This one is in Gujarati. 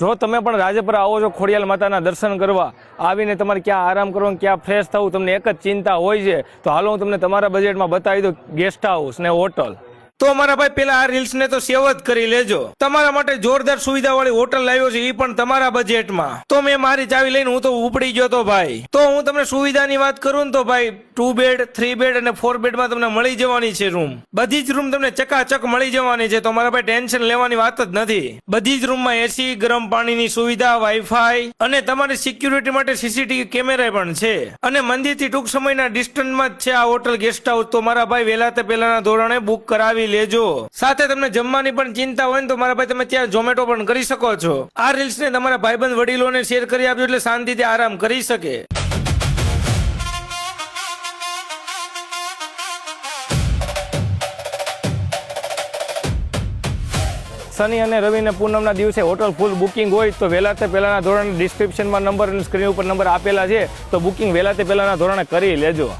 જો તમે પણ રાજપરા આવો છો ખોડિયાલ માતાના દર્શન કરવા, આવીને તમારે ક્યાં આરામ કરવો, ક્યાં ફ્રેશ થવું, તમને એક જ ચિંતા હોય છે, તો હાલો હું તમને તમારા બજેટમાં બતાવી દઉં ગેસ્ટ હાઉસ ને હોટલ. તો મારા ભાઈ પેલા આ રીલ્સ ને તો સેવ જ કરી લેજો. તમારા માટે જોરદાર સુવિધા વાળી હોટલ લાવ્યો છે, એ પણ તમારા બજેટમાં. તો મેં મારી ચાવી લઈને હું તો ઉપડી ગયો તો ભાઈ. તો હું તમને સુવિધાની વાત કરું ને તો ભાઈ 2 બેડ 3 બેડ અને 4 બેડમાં તમને મળી જવાની છે રૂમ. બધી જ રૂમ તમને ચકાચક મળી જવાની છે, તો મારા ભાઈ ટેન્શન લેવાની વાત જ નથી. બધી જ રૂમમાં એસી, ગરમ પાણીની સુવિધા, વાઈફાઈ અને તમારી સિક્યુરિટી માટે સીસીટીવી કેમેરા પણ છે. અને મંદિરથી ટૂંક સમયના ડિસ્ટન્સમાં જ છે આ હોટલ ગેસ્ટ હાઉસ. તો મારા ભાઈ વહેલા તે પહેલાના ધોરણે બુક કરાવી લેજો. સાથે તમને જમવાની પણ ચિંતા હોય ને તો મારા ભાઈ તમે ત્યાં ઝોમેટો પણ કરી શકો છો. આ રીલ્સ ને તમારા ભાઈબંધ વડીલોને શેર કરી આપજો એટલે શાંતિથી આરામ કરી શકે. શનિ અને રવિ ને પૂનમના દિવસે હોટલ ફૂલ બુકિંગ હોય તો વહેલા તે પહેલાના ધોરણે ડિસ્ક્રિપ્શનમાં નંબર અને સ્ક્રીન ઉપર નંબર આપેલા છે, તો બુકિંગ વહેલા તે પહેલાના ધોરણે કરી લેજો.